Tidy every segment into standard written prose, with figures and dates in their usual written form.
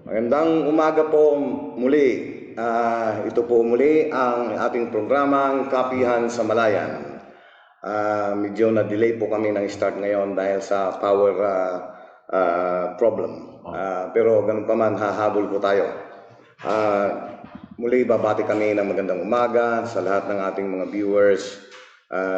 Magandang umaga po muli. Ito po muli ang ating programang Kapihan sa Malayan. Medyo na-delay po kami ng start ngayon dahil sa power problem. Pero ganun pa man, hahabol po tayo. Muli babati kami ng magandang umaga sa lahat ng ating mga viewers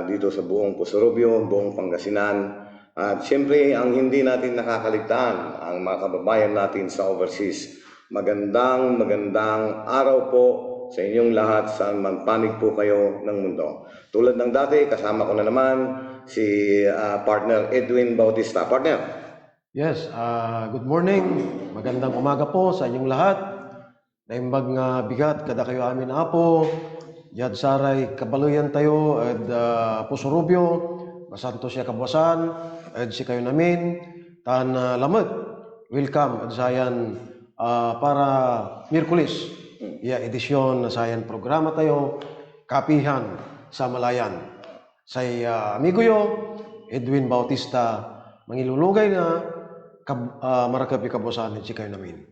dito sa buong Pusurubio, buong Pangasinan. At siyempre, ang hindi natin nakakaligtaan, ang mga kababayan natin sa overseas. Magandang araw po sa inyong lahat, saan man panig po kayo ng mundo. Tulad ng dati, kasama ko na naman si partner Edwin Bautista. Partner. Yes, good morning. Magandang umaga po sa inyong lahat. Naimbag nga bigat kada kayo amin apo. Yad saray kabaluyan tayo at Pusurubio. Masanto siya kabuasan, at si kayo namin, tan lamad, welcome, at sayan para Miyerkules, edisyon na sayan programa tayo, Kapihan sa Malayan. Say amigo yo, Edwin Bautista, mangilulugay na marakapi kabuasan, at si kayo namin.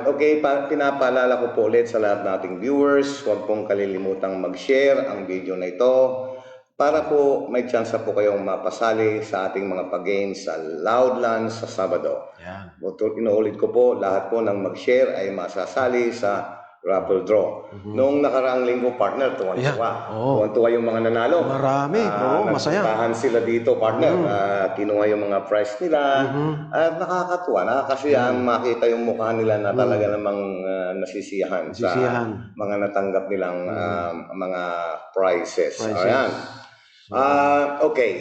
Okay, pinapaalala ko po ulit sa lahat nating viewers, huwag pong kalilimutang mag-share ang video na ito, para po may chance po kayong mapasali sa ating mga pag-games sa Loudlands sa Sabado. Yan. Inuulit ko po, lahat po ng mag-share ay masasali sa raffle draw. Noong nakaraang linggo, partner, tuwan-tuwa. Tuwan-tuwa yung mga nanalo. Marami, masaya. Nagpuntahan sila dito, partner. Kinuha yung mga prize nila. At nakakatuwa, nakakasiyahan makita yung mukha nila na talaga namang nasisiyahan sa mga natanggap nilang mga prizes. Ayan. Okay.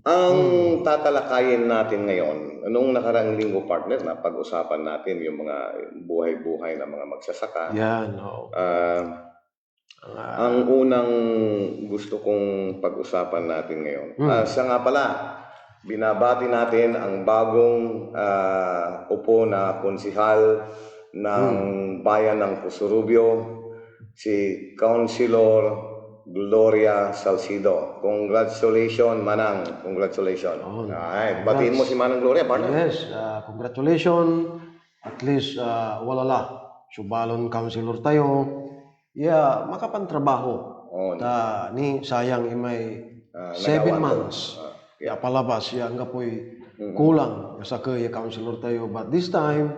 Ang tatalakayin natin ngayon, nung nakaraang linggo, partner, na pag-usapan natin yung mga buhay-buhay na mga magsasaka. Yan. Ang unang gusto kong pag-usapan natin ngayon. Siya nga pala, binabati natin ang bagong upo na konsihal ng bayan ng Pusurubio, si Councilor Gloria Salcido. Congratulations, Manang. Congratulations. Batiin mo si Manang Gloria, partner. Yes, congratulations. At least, walala. Subalon councilor tayo. Makapantrabaho. Ni sayang imay 7 months. Palabas. Nga po'y kulang sa kaya councilor tayo. But this time,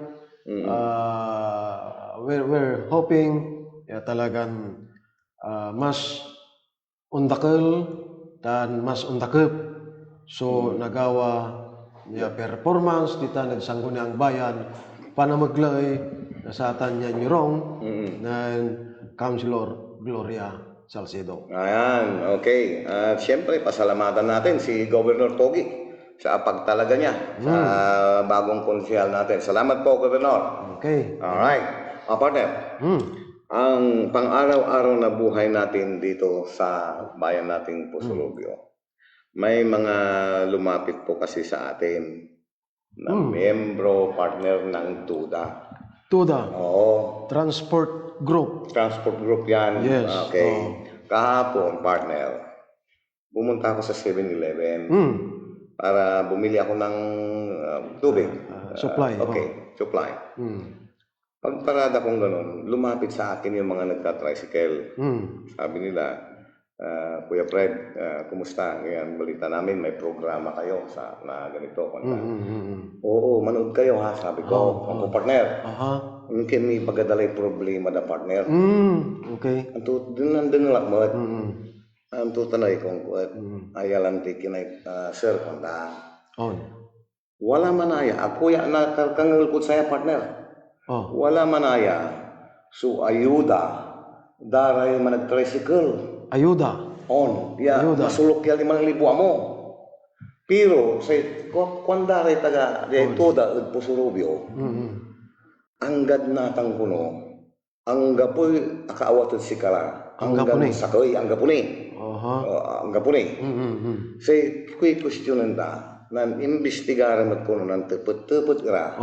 we're hoping talagang mas undakal dan mas undakep. So nagawa niya performance dita nagsanggo niya ang bayan panamaglay nasatan niya nyurong ng Councilor Gloria Salcido. Ayan, okay. At siyempre pasalamatan natin si Governor Togi sa pagtalaga niya sa bagong konsehal natin. Salamat po, Governor. Okay. Alright. Partner. Ang pang-araw-araw na buhay natin dito sa bayan nating Pusurubio, may mga lumapit po kasi sa atin na membro, partner ng TUDA. TUDA? Oo. Transport Group. Transport Group yan. Yes. Okay. Kahapon, partner, pumunta ako sa 7-Eleven para bumili ako ng tubig. Supply. Okay, supply. Pagparada kong gano'n, lumapit sa akin yung mga nagka-tricycle. Sabi nila, Kuya Fred, kumusta? Ngayon, balita namin, may programa kayo na ganito. Oo, manood kayo ha, sabi ko. Ang partner. Mungkin may pagadalay problema na partner. Okay. Nandun lang mo. Ang tutanay kong ayalanti kinay, sir, kunda. Wala manaya. Ako ya nakakangulkot saya, partner. Wala manaya. So, ayuda. Daray man nag-tricycle. Ayuda? Masulok yan 5,000 mo. Pero, kung daray taga, toda, Pusurubio, anggad natang kuno, angga po'y akaawat at sikala. Angga sakoy, angga puni. Angga puni. Say, kuy questionan da, nan imbestigaran mat kuno nan tepet-tepet kira.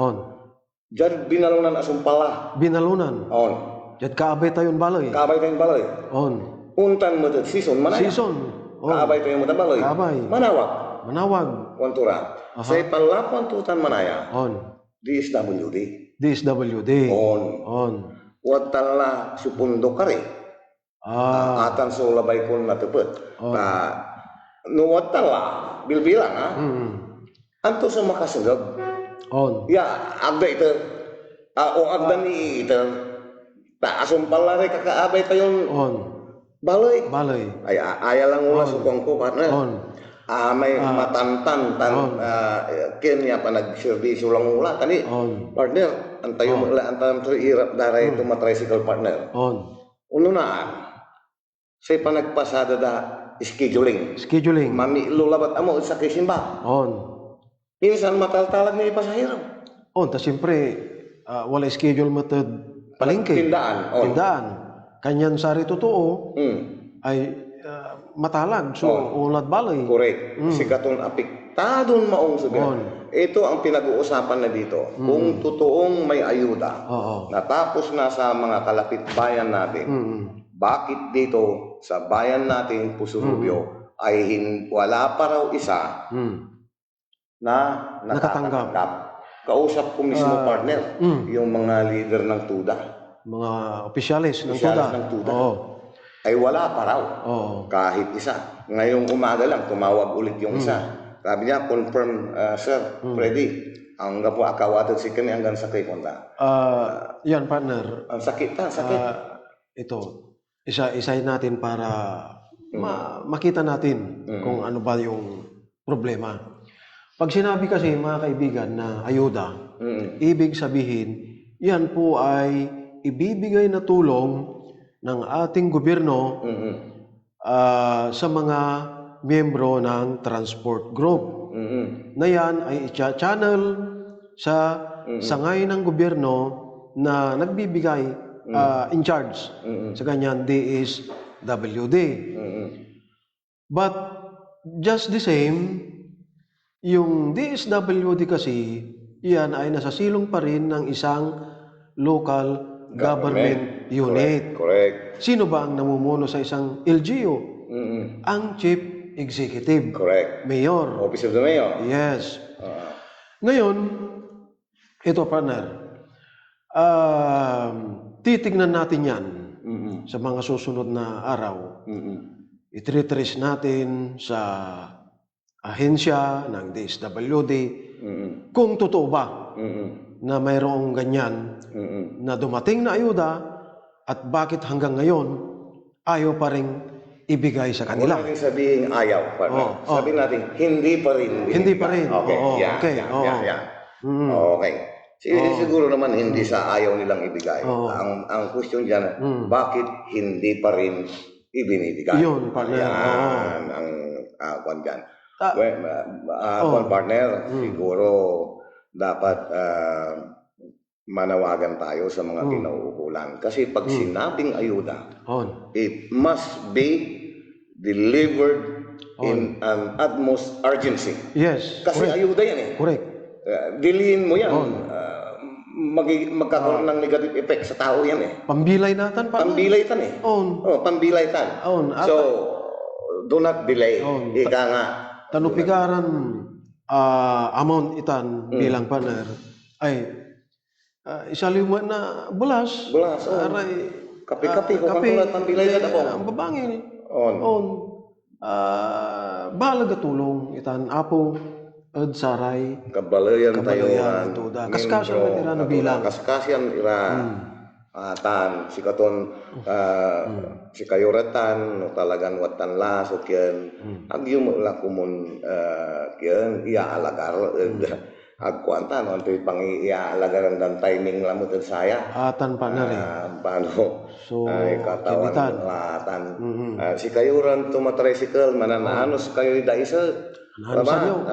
Diyan binalunan asumpala. Binalunan? Diyan kaabay tayon balay? Kaabay tayon balay. Untan mo season, manaya? Season. Kaabay tayon mo balay? Kaabay. Manawag. Wantura. Say palapon tutan manaya. DSWD. DSWD. On. Watala supundo kare. Atan so labay kon natupet. No watala bilbilang anto sa makasagab. Ya, agda ito. O agda ni ito. Taasong palari kakaabay tayong balay. Ay lang mula sukong ko, partner. May matantan kenya pa nagservisyo lang mula tani partner antayo antam to irap daray to matricycle partner uno na say pa nagpasada da scheduling mami lulabat amo sa kisimba minsan mataltalag ni pasahero ta siyempre wala schedule matad palengke tindaan kanyan sari totoo ay matalag so ulad balay correct kasi katong apektadon maong sugan ito ang pinag-uusapan na dito kung totoong may ayuda natapos na sa mga kalapit bayan natin bakit dito sa bayan natin Puso-Rubio ay wala pa raw isa na nakatanggap kausap ko mismo partner yung mga leader ng TUDA mga opisyalis ng TUDA ay wala pa raw. Kahit isa. Ngayong umaga lang, tumawag ulit yung isa. Sabi niya, confirm, sir, Freddy. Ang po akawatid si kami hanggang sakit konta. Yan, partner. Ang sakit. Ito, isay natin para makita natin kung ano ba yung problema. Pag sinabi kasi, mga kaibigan, na ayuda, ibig sabihin, yan po ay ibibigay na tulong ng ating gobyerno sa mga miyembro ng transport group. Na yan ay i-channel sa sangay ng gobyerno na nagbibigay in charge sa ganyan DSWD. But just the same, yung DSWD kasi, yan ay nasasilong pa rin ng isang local government unit. Correct. Sino ba ang namumuno sa isang LGU? Ang Chief Executive. Correct. Mayor. Office of the Mayor. Yes. Ngayon, ito partner, titignan natin yan sa mga susunod na araw. I-trace natin sa ahensya ng DSWD kung totoo ba na mayroong ganyan na dumating na ayuda at bakit hanggang ngayon ayaw pa rin ibigay sa kanila. Huwag natin sabihin ayaw. Sabihin natin, hindi pa rin. Hindi pa rin. Okay. Okay. Siguro naman hindi sa ayaw nilang ibigay. Ang question dyan, bakit hindi pa rin ibinibigay? Yun, partner. Yan ang kwan dyan. Partner, siguro dapat manawagan tayo sa mga kinauukulan. Kasi pag sinabing ayuda, it must be delivered in an utmost urgency. Yes. Kasi correct. Ayuda yan Correct. Diliin mo yan. Magkakaroon ng negative effect sa tao yan Pambilay natin pa. Pambilay tan pambilay tan. So, do not delay. Ika nga. Tanupigaran amount itan bilang partner ay isaliwan na bulas aray kape kung katulad pambilay tan ako ang babangin balaga tulong itan apo ed saray kabalayan tayo kaskasyan na ira na bilang kaskasyan ira tan si katon si kayuratan no talagang watan laso kyan agyum la kumun kyan iya alagar agkuantan on tuy pang iya alagaran dan timing lamut saya atan pa na rin paano so katawan latan si kayuran to matricycle manananos kayo daisa nahansan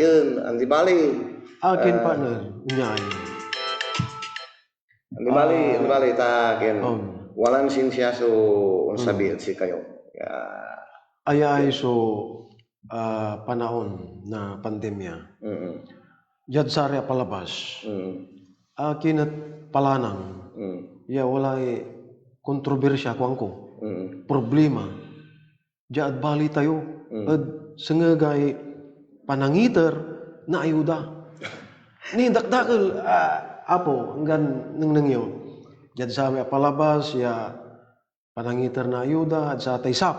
kyan andi bali akin partner unyay Di bali ta ken walang sinsya so sabihin si kayo. Ay so panahon na pandemya. Jad sarya palabas. Akin at palanang. Wala kontrobersya ko. Problema. Jad bali tayo. At sangagay panangiter na ayuda. Ni dakdakal apo hanggang nangyo. Diyan sa may palabas ya panangitar na ayuda at sa taysap.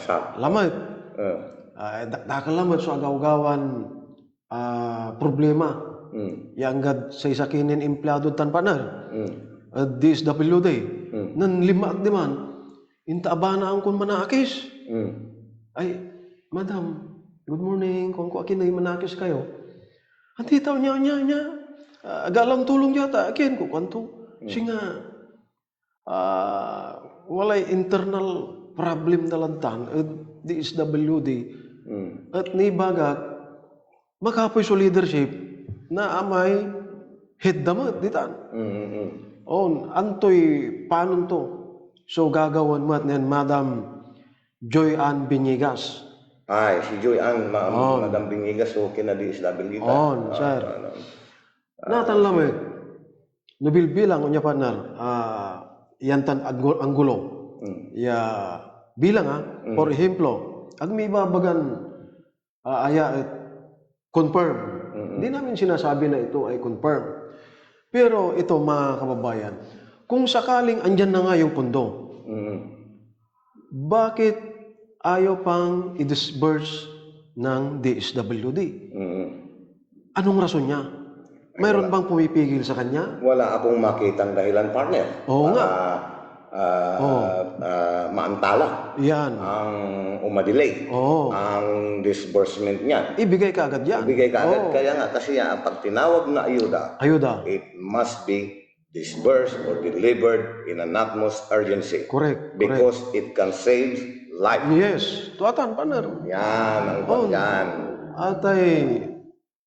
Sap. Lamad. Dakalamat so agaw-gawan problema. Yang gad sa isakinin empleyado tanpanar. DSWD. Nan lima di man. Inta abana ang kun manakis. Ay, madam, good morning. Kung ko akin ay manakis kayo. Anti tao niya. Agalang tulong yata akin ko kanto. Singa walay internal problem dalantan at DSWD. At nibagat makapoy so leadership na amay head damat ditan. Antoy panon to. So gagawan mo at niyan, Madam Joy Ann Binigas. Ay, si Joy Ann, Madam Binigas, so kinadi-SWD. Sir. Natan lamig. Nabilbilang unya partner, yantan anggulo. Ya, bilang for example, ag may babagan confirm. Hindi namin sinasabi na ito ay confirm. Pero ito mga kababayan, kung sakaling andyan na nga yung pundo, bakit ayaw pang i-disburse ng DSWD? Anong rason niya? Mayroon bang pumipigil sa kanya? Wala akong makitang dahilan, partner. Oo nga. Maantala. Yan. Ang umadelay. Ang disbursement niyan. Ibigay ka agad yan. Ibigay ka agad. Kaya nga, kasi pag tinawag na ayuda, it must be disbursed or delivered in an utmost urgency. Correct. Because it can save life. Yes. Tuatan, partner. Yan, ang pagyan. Atay,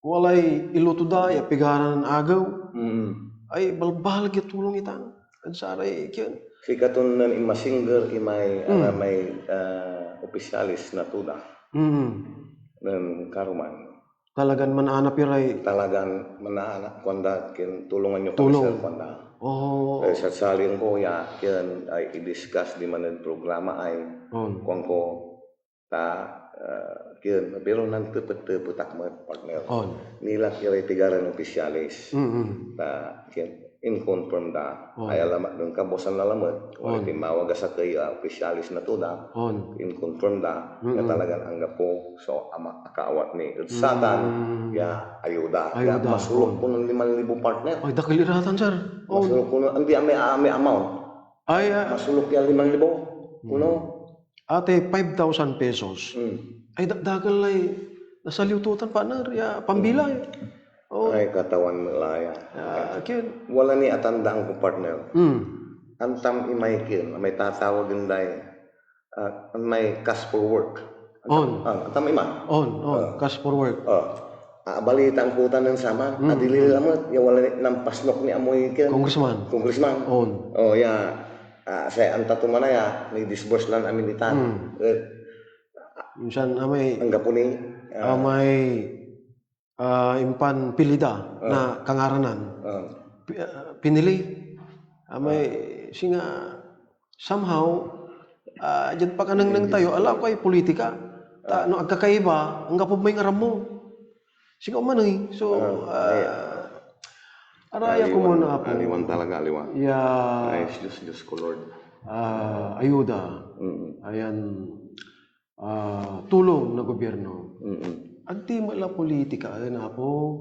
walay ilutuda, pigaran ng agaw. Ay, balbal tulong itan. At saray, kyan. Si katunan imasinger, may opisyalis na tuda. Ng karuman. Talagan manaanap iray. Talagang manaanap. Kuanda, tulungan nyo kami sir, kuanda. Sa saling ko, yan ay i-discuss di man ang programa ay kung ko pero nantupet-tupetak mga partner. Nila kira tigaran ng opisyalis. In-confirm da. Ay alamat ng kabosan na lamot. O timawag sa kaya opisyalis na to da. In-confirm da. Na talagang anggap po. So, akaawat ni Satan. Ayuda. Masulok po ng 5,000 partner. Ay, dakiliratan, sir. Masulok po ng, hindi may amount. Masulok yan 5,000. Ate, 5,000 pesos. Ay, dagal ay nasa liututan, partner. Pambilay. Ay, katawan malaya. Wala ni atandaan ko, partner. Antam imaikin, may tatawag din dahil. May cash for work. Antam ima. Cash for work. Balita ang putan ng sama. Adili lamot. Wala ng pasnok ni amoy ikin. Congressman. Saya anta tumanaya. May disburse lang amin itan. Minsan, amay. Ang gapuni. Amay. Impan pilida na kangaranan. Pinili. May singa somehow dyan pa kanang nang tayo alam ko ay politika. No agkakaiba ang gapo may ngaram mo. Singa umanoy. So araya ko muna po. Aliwan talaga, aliwan. Ay, Diyos ko, Lord. Ayuda. Ayan. Tulong na gobyerno. Agti mo lang politika, na po.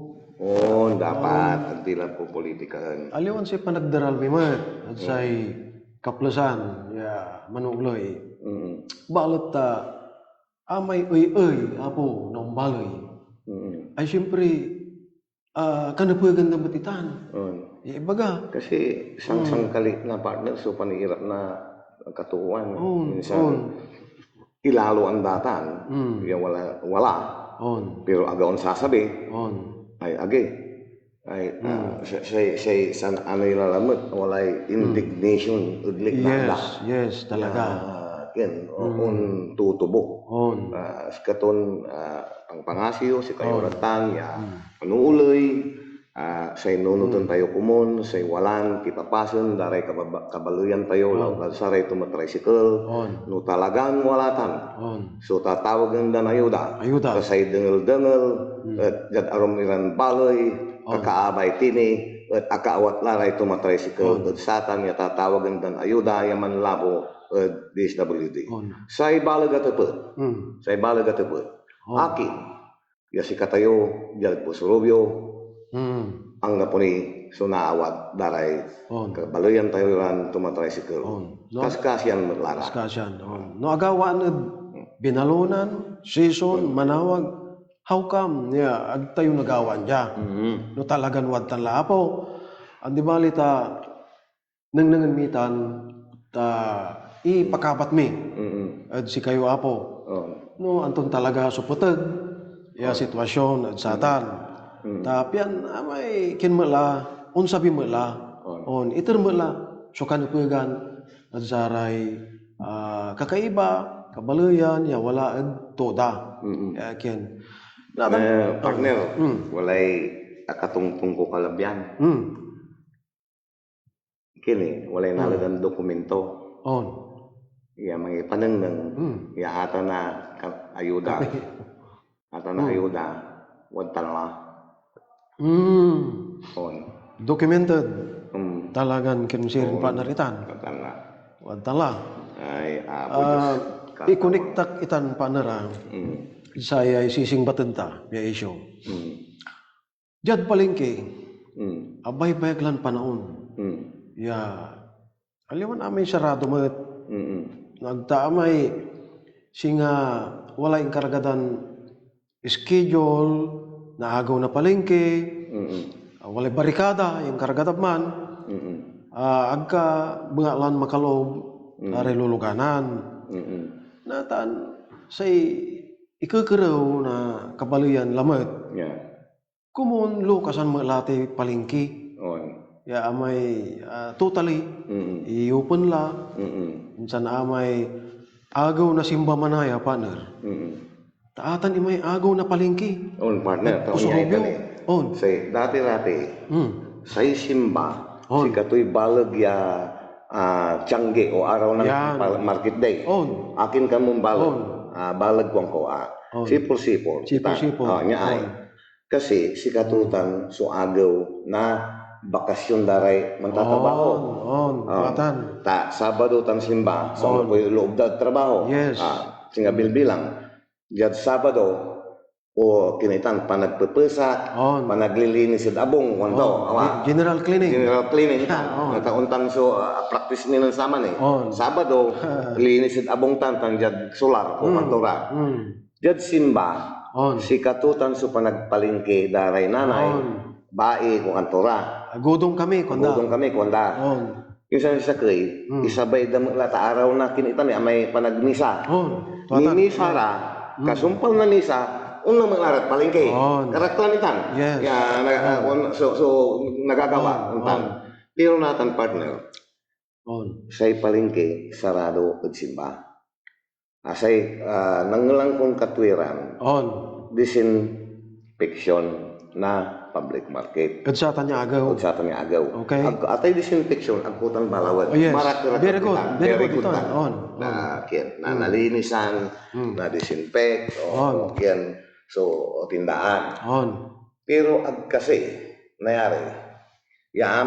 Dapat. Agti lang po politika. Aliwan siya panagdaral may mat. At siya'y kaplasan. Manugloy. Balot amay uy, apo, nang baloy. Ay siyempre, kanapuyagan na batitan. Ibaga. Kasi sang-sangkali na partner, so panihirap na katuuan. Minsan, ilalo ang datan. Wala. Pero agaon sasabi ay agi ay say san ano ilalamot walay indignation udlik na yes talaga tutubo katon ang pangasyo si kayo ratang panuuloy say nunuton tayo kumon say walan kipapason daray kabaluyan tayo law saray tumatricycle no talagang walatan so tatawagan dan ayuda say dengel-dengel jad arom iran baloy kakaabay tini at akaawat laray tumatricycle at satan niya tatawagan dan ayuda yaman labo at DSWD. Sa ibalag at ito. Sa ibalag at ito. Akin, ya si katayo, diyan po Surubyo, ang napuni sunaawat daray kabaloyan tayo ran tumatricycle. Kaskasyan matlara. Kaskasyan. No agawaan binalunan, season, manawag, how come niya agtayo nagawan niya? No talagan wad tan laapo. Ang di bali ta nanganmitan ta ipakapat mi. At si kayo apo. No anton talaga suputag ya sitwasyon at satan. Tapian amay kinmala unsabi mala on iter mala so kanupugan at saray kakaiba kabaluyan ya wala ed toda ken partner walay akatungtong ko kalabyan kini walay nalagan dokumento ya mga panang ya ata na ayuda wad tanla documented talagan kinsirin panaritan wad tala ay ikonektak itan panera saya sising batenta ya isyo jad palengke abay bayaglan panahon ya aliwan amay sarado met nagtaamay singa wala yung karagadan schedule na agaw na palengke walay barikada yung karagadan man agka bungalan makalob aray luluganan natan say ikakaraw na kabaluyan lamat kumun lukasan malati palengke ya amay totally iupan la minsan amay agaw na simba manaya partner taatan imay agaw na palengke partner say dati say simba si katoy balag ya Tiangge o araw ng market day. Akin ka mong balag kong ko sipol. Nya ay. Kasi si katutan so agaw na bakasyon daray magtatrabaho. Ta Sabado tan simba so ko loob da trabaho. Singa bilbilang. Jad Sabado o kinitan panagpepesa, panaglilinis sa abong wanto. General cleaning. Natauntan so practice nila sama ni. Sabado linis sa abong tan jad solar o kantora. Jad simba si katutan so panagpalingke daray nanay bae ko kantora. Gudong kami konda. Isa sa kay isabay dam lata araw na kinitan may panagnisa. Ninisa ra kasumpal na nisa unang mga palengke. Karaklanitan. Ya, so nagagawa untan. Pero natan partner. Say palengke sarado at simba. Say nanglang kong katwiran. Disinfection na public market. Kadsatan niya agaw. Okay. Atay disinfection agkutan balawad. Very good. Na nalinisan, na disinfect, so tindaan. Pero kasi nayari,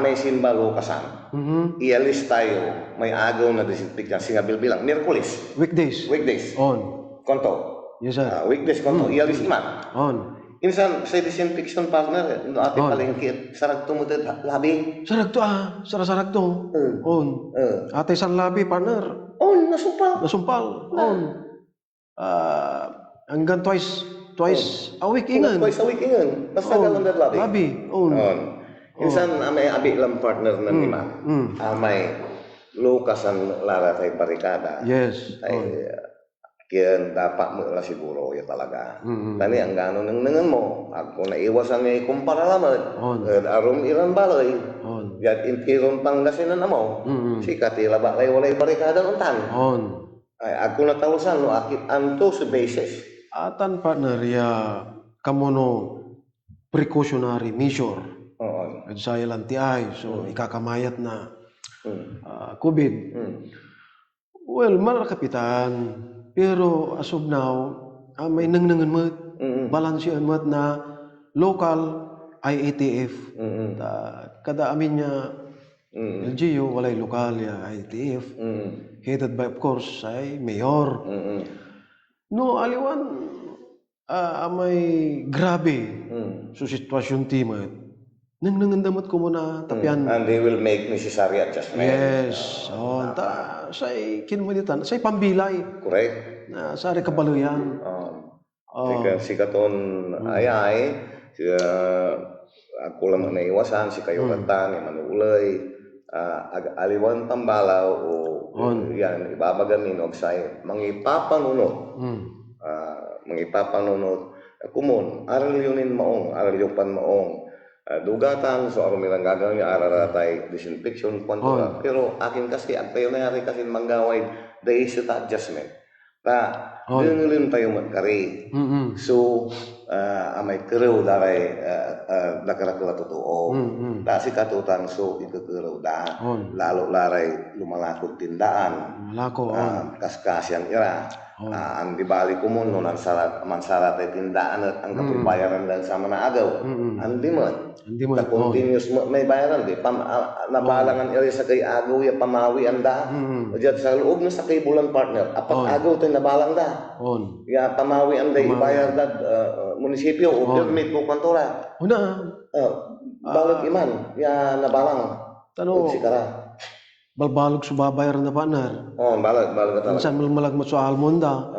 may simba lukasan. Ialis tayo, may agaw na disinfect singa bilang Miyerkules. Weekdays. Konto. Yes sir. Weekdays konto ialis man. Insan sa disinfection partner no ate palengke sarag tumutid labi. Sarag to. Ate san labi partner. Nasumpal. Hanggang twice a week ingan. Basta galon der labi. Insan amay abi lang partner na lima. Amay lukasan lara tay barikada. Yes. Kian dapat mo la siguro ya talaga. Tani ang gano nang mo. Ako na iwasan ni kumpara lamad. Arum ilan balay. Yat intiron Pangasinan mo. Si katila ba lay walay barikada untan. Ay ako na tawsan no akit anto sa basis. Atan partner ya kamono precautionary measure. At saya lanti ay so ikakamayat na COVID. Well, malar kapitan. Pero as of now, may nangnangan balansiyan na local IATF. kada amin niya LGU, walay lokal ya ITF. Headed by, of course, ay mayor. No, aliwan, may grabe so sitwasyon timat. Nang nangandamat ko muna tapian. And they will make necessary adjustment. Yes. Say kinmalitan, say pambilay. Correct. Na sari kabaluyan. Si katon ayay, ako lamang naiwasan, si kayo katan, manulay, aliwan pambalaw, o yan, ibabagamin, o say, mangipapanunod. Mangipapanunod. Kumon, aral yunin maong, aral yupan maong. Dugatan, so aron nilang gagawin niya, araratay, disinfection, kwanto. Pero akin kasi, ang tayo na yari kasi manggaway, there is a adjustment. Doon tayo magkari. So, may karaw daray nakarakula totoo. Si katutan, so ikakaraw da. Lalo laray lumalakot tindaan. Kaskas yang ira. Ang dibalik ko mo, ang mansarat ay tindaan at ang kapibayaran lang sa mga agaw. Andi mo. Na continuous may bayaran di. Nabalangan iri sa kay agaw, ya pamawi ang da. Diyan sa loob na sa kay bulan partner. Apat agaw tayo nabalang da. Ya pamawi ang da, ibayar da munisipyo o permit po kantora. Balag iman, ya nabalang. Sikara. Balbalog subabayar na partner. Balag talaga. Minsan malagmat sa almonda.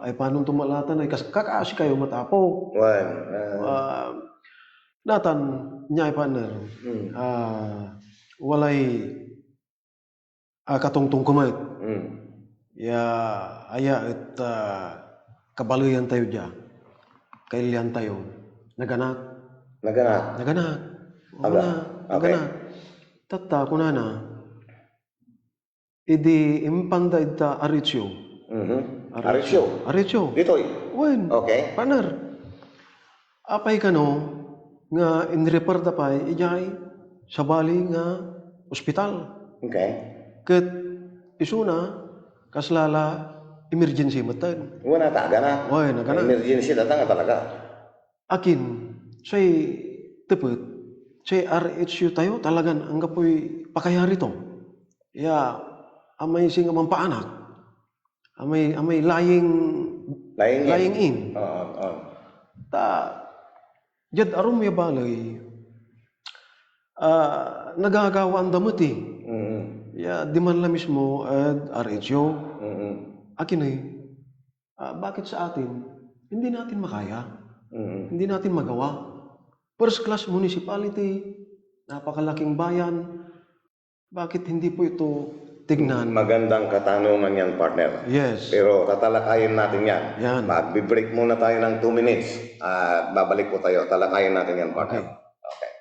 Ay paano tumalatan ay kakasi kayo matapo. Natan niya ay partner. Walay katungtong kumait. Ya aya it kabaluyan tayo diya. Kailian tayo. Naganak. Tata kunana. Idi impanda ita Aricio. Aricio. Ditoy. Wen. Okay. Partner. Apay kano nga inrefer da pay ijay sa bali nga ospital. Okay. Ket isuna kaslala emergency matan. Wala tagana. Emergency datang talaga. Akin say tepet say RHU tayo talagan anggapoy pakayari to. Ya amay sing mampaanak. Amay lying in. Jad arum ya balay. Nagagawa ang damati. Ya di man la mismo RHO. Akin ay bakit sa atin hindi natin makaya? Hindi natin magawa. First class municipality, napakalaking bayan. Bakit hindi po ito tignan? Magandang katanungan yan, partner. Yes. Pero tatalakayin natin yan. Mag-break muna tayo ng 2 minutes. Babalik po tayo. Talakayin natin yan, partner. Okay.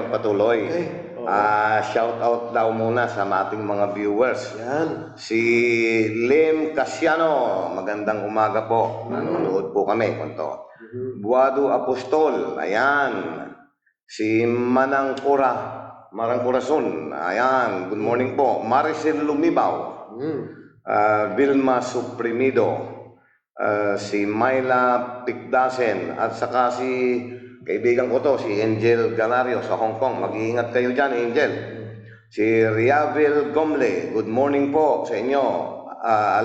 patuloy. Okay. Shout out daw muna sa ating mga viewers. Yan. Si Lim Casiano, magandang umaga po. Nanonood po kami kunto. Buado Apostol, ayan. Si Marang Corazon, ayan. Good morning po. Maricel Lumibaw. Vilma Suprimido. Si Myla Picdasen at saka si kaibigan ko to, si Angel Galario sa Hong Kong. Mag-iingat kayo dyan, Angel. Si Riavel Gomle, good morning po sa inyo.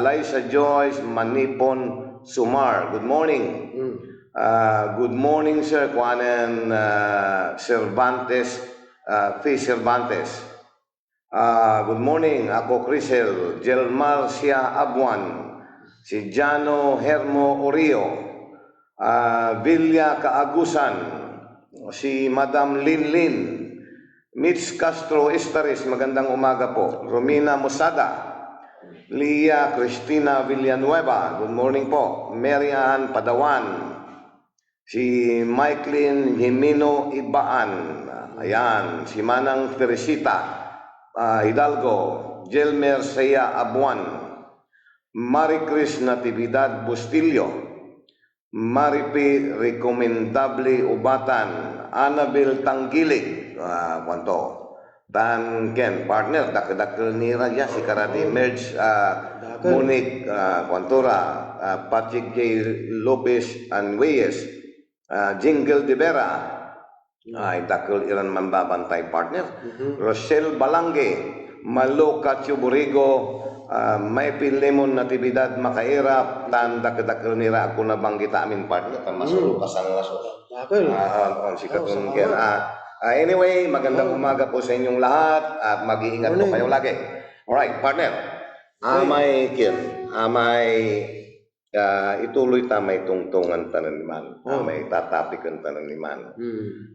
Eliza Joyce Manipon Sumar, good morning. Good morning, Sir Juanen Cervantes, Fee Cervantes. Good morning, ako Crisel, Jelmar Sia Abuan, si Jano Hermo Orio. Villa Kaagusan, si Madam Linlin, Mitch Castro Estaris, magandang umaga po. Romina Musada, Lia Cristina Villanueva, good morning po. Mary Ann Padawan, si Maiklin Jimino Ibaan, ayan, si Manang Teresita Hidalgo, Jelmer Saya Abuan, Maricris Natividad Bustillo, Maripi Recomendable Ubatan, Annabel Tanggilig, kwanto, Dan Ken, partner, dakil ni Raja, si Karate Merge, Monique Quantora, Patrick J. Lopez Anweyes, Jingle de Vera, dakil ilan mambabantay partner, Rochelle Balangge, Malo Cacho Burigo, may Lemon Natividad Makairap, tan dakil nira ako nabanggit amin partner, tan masulukas ang laso. Si Katun Ken. Anyway, magandang umaga po sa inyong lahat at mag-iingat po kayo lagi. Alright, partner. Amay Ken, ituloy tamay tungtungan tananiman. Amay tatapikan tananiman.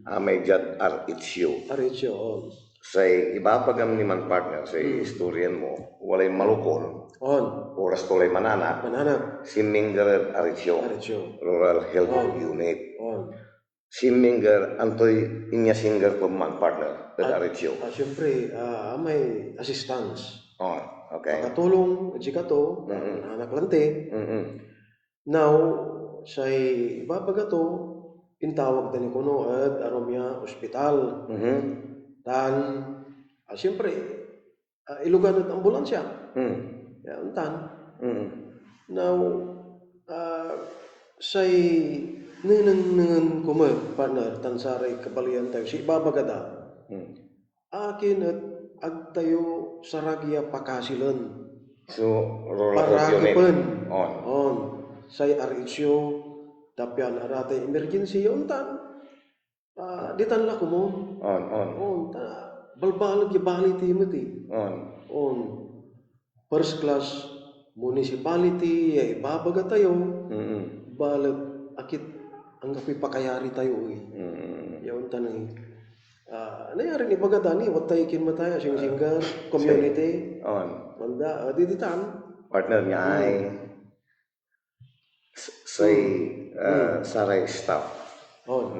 Amay jad aritsyo. Say ibapagam ni man partner sa historian mo, walay malukon. Oras tulay manana. Si Minger Aritsyo. Rural Health Unit. Si Minger antoy inya singer ko man partner sa Aritsyo. Siyempre, may assistance. Okay. Makatulong, jika to, anak lante. Now, say ibabaga to, pintawag tani kuno at aromya ospital. Dan, siyempre, ilugan at ambulansya. Yan, now, say, nangan kumar, partner, tansaray, kabalian tayo, si babagada. Akin at agtayo saragya pakasilan. So, rural Parakipan. Say aritsyo, tapyan aratay emergency, yun tan. Ditan la ko mo. Balbalag yung bality mo ti. First class municipality, ibabaga tayo. Balag akit ang kapipakayari tayo. Yun tanay. Nangyari ni bagadani, watay kin matay, singsingar, community. Manda, diditan. Partner niya ay say saray staff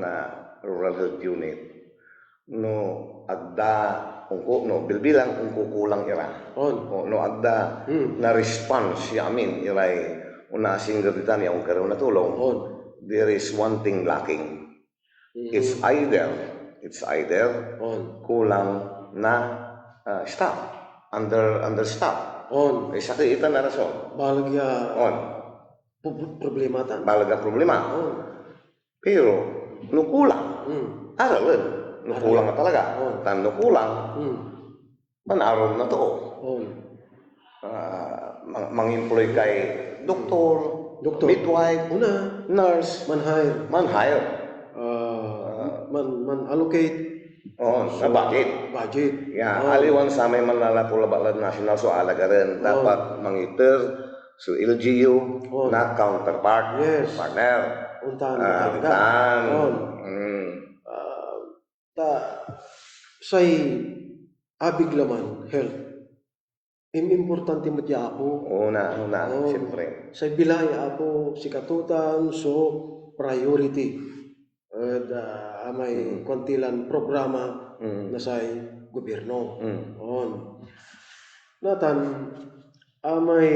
na rural health unit no agda bilbilang kulang ira no agda na response ya amin iray una singgeritan ya karon na tulong there is one thing lacking. It's either kulang na staff understaff sakit na rason balagya problema tan balaga problema pero nukulang aralan nukulang na talaga tan nukulang manaron na to mang-employ kay doktor midwife nurse man hire man allocate sa budget aliwan sa may manlalapulabalan national so alagaran dapat mangiter so LGU na counterpart partner untan say abiglaman health importante mo diya ako siyempre say bilay ako sikatutan so priority may kontilan programa na sa gobyerno. On. Natan, may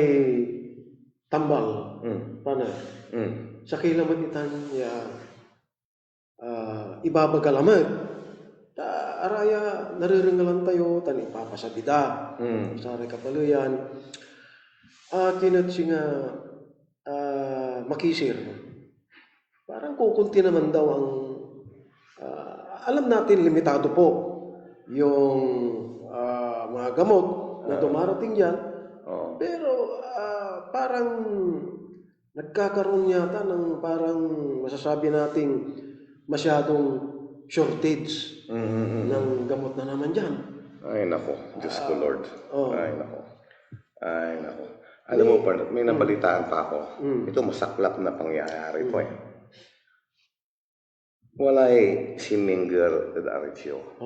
tambal, pana. Sa kilamat itan, ibabagalamat. Araya, nariringalan tayo, tan ipapasabida. Sa kapaluyan. Kinat siya makisir. Parang kukunti naman daw ang alam natin limitado po yung mga gamot na dumarating dyan. Pero parang nagkakaroon yata ng parang masasabi nating masyadong shortage ng gamot na naman dyan. Ay nako, Diyos ko Lord. Ay nako. Alam mo, may nabalitaan pa ako. Ito masaklap na pangyayari po eh. Walay si Minger at Ariccio.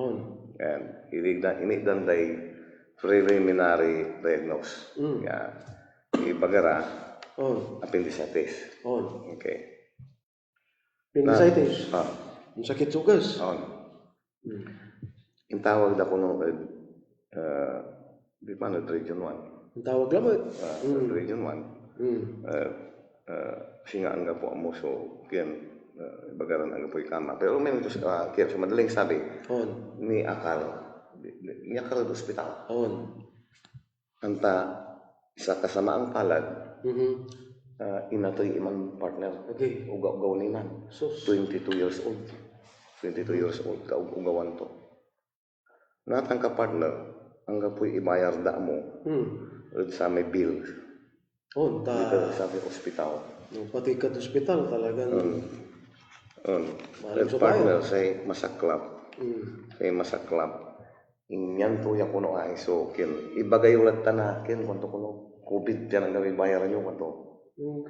And inigdan day preliminary diagnose. Ibagara, appendicitis. Okay. Appendicitis? Yung sakit sugas? Yung tawag na ko nung di ba na Region 1? Ang tawag lamot? Region 1. Singa nga po mo so kiyan bagaran ang po ikama. Pero may ito kaya sa madaling sabi ni akal do ospital. Anta sa kasamaang palad inatoy imang partner. Ugaw ni man. 22 years old. 22 years old ugawan to. Natang ka partner ang gapoy ibayar da mo. Sa may bill. Dito sa may ospital. Pati ka ospital talagang. Partner say masaklap. Inyan to ya kuno ay so kin ibagay ulat tanakin kunto kuno COVID yan ang gawin bayaran nyo kunto.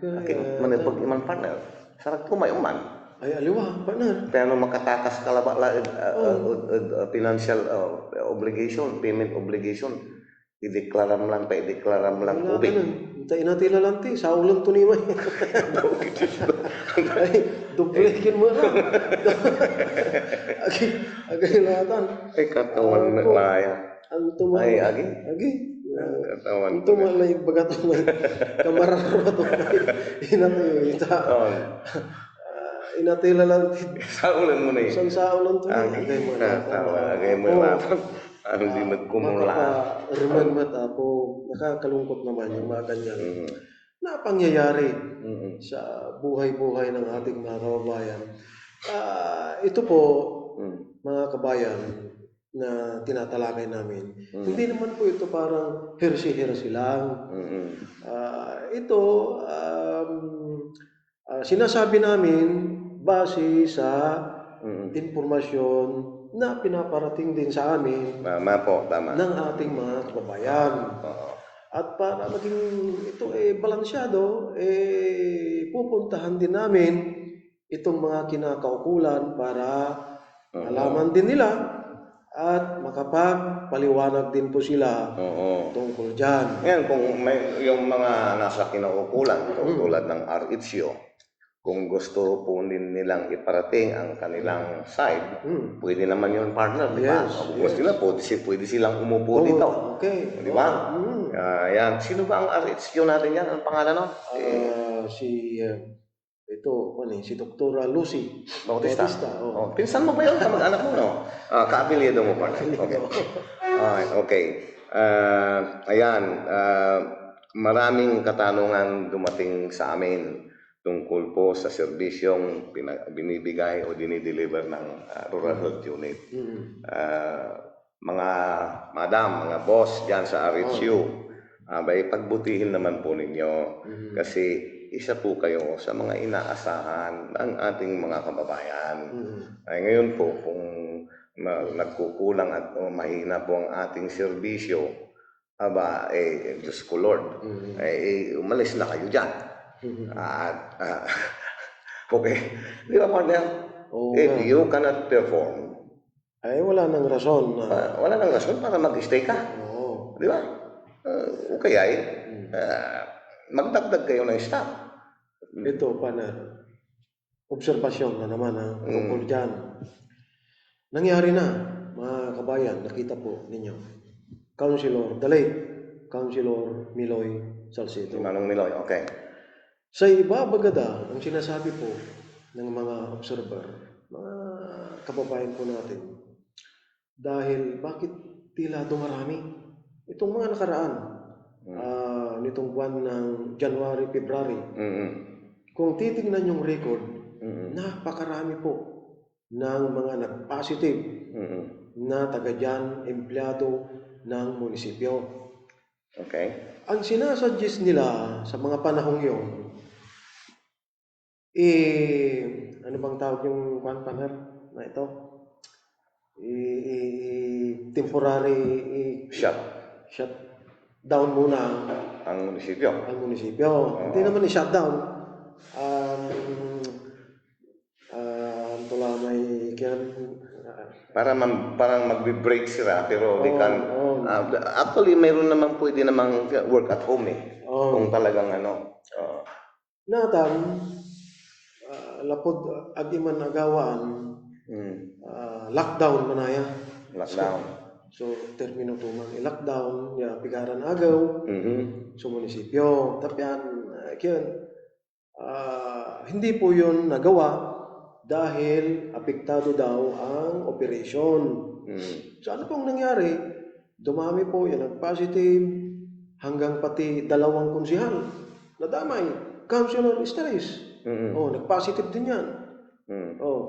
Akin manipag iman partner. Sarag tumayuman. Ay aliwa partner. Pero makatakas kalaba financial obligation, payment obligation. Ideklaram lang COVID. Hintayin natin lalanti, sa ulang tunimay. Ay, duplekin mo lang. Agay lahatan. Ay, katawan na laya. Ay, agi? Katawan. Ito malay bagatong kamararo ito. Inatay lalanti. Sa ulang mo na yun. Sa ulang tunimay. Agay mo lahatan. Ang limit kumula. Remember po, nakakalungkot naman yung mga ganyan na pangyayari sa buhay-buhay ng ating mga kababayan. Ito po, mga kabayan na tinatalakay namin, hindi naman po ito parang hersi-hersi lang. Ito, sinasabi namin base sa impormasyon na pinaparating din sa amin tama. ng ating mga kababayan. At para maging ito balansyado, pupuntahan din namin itong mga kinakaukulan para malaman din nila at makapagpaliwanag din po sila tungkol dyan. Ngayon, kung may yung mga nasa kinaukulan, tulad ng Ariccio, kung gusto po nilang iparating ang kanilang side, pwede naman yung partner, di ba? Kung gusto nila, pwede silang umupo dito. Okay. Di ba? Yan. Sino ba ang Ariccio natin yan? Ang pangalan no? Si Dr. Lucy Bautista. Pinsan mo ba yun? Kamag-anak mo, no? Kaapelyedo mo, partner. Okay. Ayan. Maraming katanungan dumating sa amin tungkol po sa serbisyong binibigay o dinideliver ng Rural Health Unit. Mga madam, mga boss dyan sa Ariccio, pagbutihin naman po ninyo kasi isa po kayo sa mga inaasahan ng ating mga kababayan. Ay ngayon po, kung nagkukulang at mahina po ang ating serbisyo, Diyos ko Lord, umalis na kayo dyan. Okay. Di ba, partner? If you cannot perform, wala nang rason. Wala nang rason para mag-stay ka. Di ba? Okay magdagdag kayo ng staff. Ito, obserbasyon na naman tungkol dyan. Nangyari na. mga kabayan, nakita po ninyo. Councilor, the late Councilor Miloy Salcedo. Manong Miloy, okay. Sa iba bagada, ang sinasabi po ng mga observer, mga kababayan po natin, dahil bakit tila dumarami itong mga nakaraan nitong buwan ng January, February. Kung titingnan yung record, napakarami po ng mga nag-positive na taga dyan, empleyado ng munisipyo. Okay. Ang sinasuggest nila sa mga panahong yun, ano bang tawag yung partner na ito? Temporary shut down muna ang munisipyo. Hindi naman i-shut down. Parang magbe-break sila, pero they can actually mayroon naman pwede namang work at home kung talagang Natang lapod agiman agawaan lockdown manaya. So termino tuman i-lockdown ya pigaran agaw sa munisipyo. Tapyan hindi po yun nagawa dahil apektado daw ang operation. So ano pong nangyari? Dumami po yan nag-positive hanggang pati 2 konsihal nadamay. Councilor Estaris. Nag-positive din yan.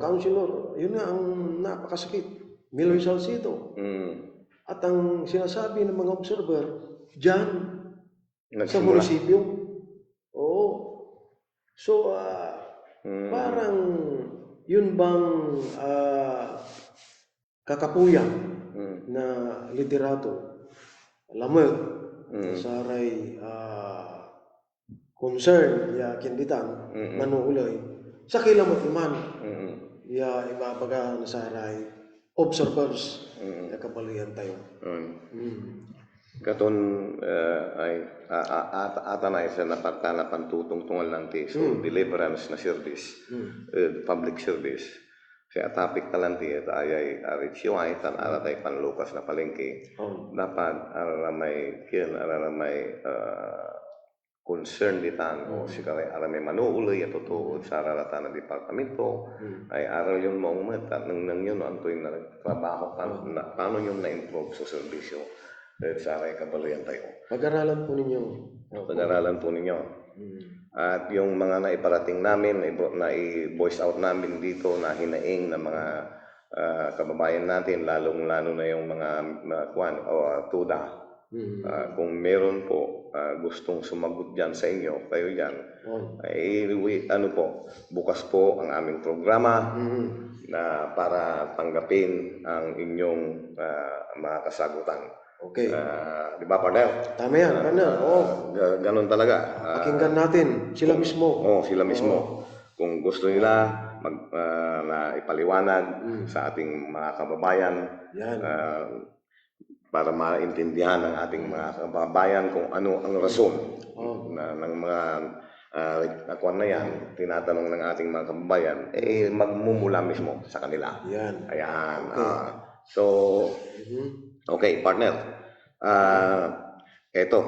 Councilor, yun nga ang napakasakit. Miloy Salcedo. At ang sinasabi ng mga observer, dyan, sa munisipyo. So, parang yun bang kakapuyan na liderato, lamag, saray concern ya kinditan manuulay sa kilamat iman ya ibabaga nasaray observers ya kabaluyan tayo katon ay atanay sa napagtanapan tutungtungan lang ti so deliverance na service public service sa topic talanti at ayay arichiway tan aratay panlukas na palengke dapat aramay concern ditan o sikare aramay manuuloy at totoo sa aralatan ng departamento ay aral yun maong mata nang yun antoy na trabaho paano yun na-improve sa serbisyo sa aray kabaluyan tayo. Pag-aralan po ninyo. At yung mga naiparating namin na i-voice out namin dito na hinaing ng mga kababayan natin lalong-lalo na yung mga tuda. Kung meron po gustong sumagot dyan sa inyo, kayo dyan, bukas po ang aming programa na para tanggapin ang inyong mga kasagutan. Okay. Di ba, partner? Tama yan, partner. Ganun talaga. Pakinggan natin, sila mismo. Sila mismo. Kung gusto nila na ipaliwanag sa ating mga kababayan, para maintindihan ng ating mga kababayan kung ano ang rason ng mga nakuan na yan, tinatanong ng ating mga kababayan, magmumula mismo sa kanila. Ayan. Okay, partner. Eto,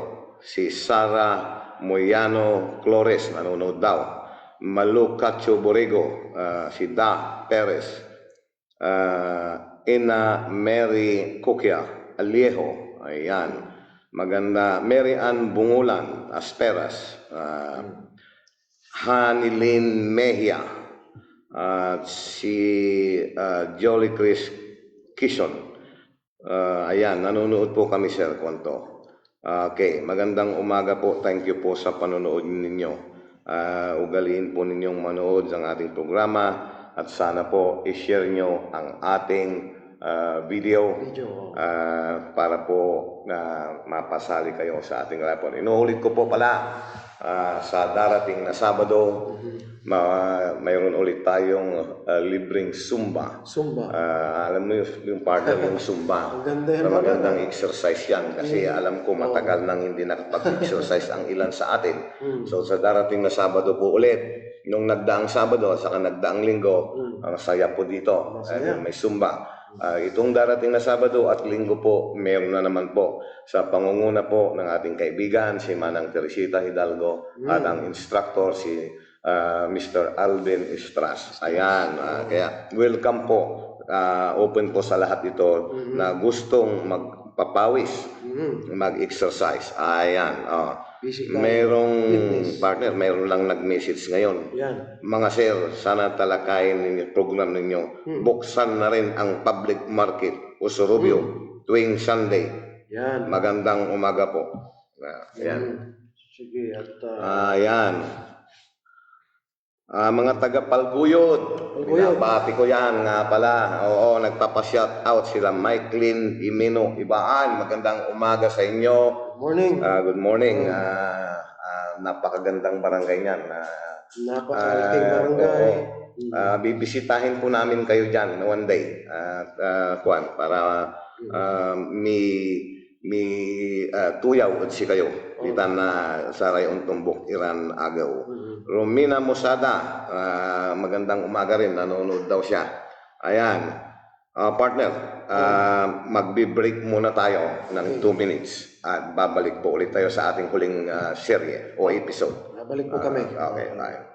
si Sara Moyano Flores, nanonood daw. Malu Cacho Borrego, si Da Perez, Ina Mary Kukia Aliejo, ayan. Maganda. Mary Ann Bungulan, Asperas. Hanilin Mejia. Si Jolly Chris Kison. Ayan, nanonood po kami, Sir Kwanto. Okay, magandang umaga po. Thank you po sa panonood ninyo. Ugaliin po ninyong manood ng ating programa at sana po i-share nyo ang ating video para po mapasali kayo sa ating rapon. Inuulit ko po pala sa darating na Sabado mayroon ulit tayong libreng Zumba. Alam mo yung partner yung Zumba. Magandang exercise yan kasi alam ko matagal nang hindi nakapag-exercise ang ilan sa atin. So sa darating na Sabado po ulit, nung nagdaang Sabado at saka nagdaang Linggo, ang saya po dito. May Zumba. Itong darating na Sabado at Linggo po, meron na naman po sa pangunguna po ng ating kaibigan, si Manang Teresita Hidalgo, at ang instructor, si Mr. Alvin Estras. Ayan, kaya welcome po. Open po sa lahat ito na gustong magpapawis, mag-exercise. Ayan, merong partner, meron lang nag-message ngayon. Mga sir, sana talakayin ninyo, program ninyo. Buksan na rin ang public market o Surubio tuwing Sunday. Magandang umaga po. Ayan. Sige, at ayan. Mga taga-Palguyod, binabati ko yan nga pala. Oo, nagpapa-shout out sila Mikeline Imino Ibaan. Magandang umaga sa inyo. good morning. Good morning. Napakagandang barangay niyan. Napakalaking barangay. Bibisitahin po namin kayo dyan one day. Kuan, para may tuyaw at si kayo. Kita na sa Rayon Tumbok, Iran Agaw. Romina Musada, magandang umaga rin, nanonood daw siya. Ayan, partner, magbe-break muna tayo ng 2 minutes at babalik po ulit tayo sa ating huling serye o episode. Babalik po kami. Okay, bye.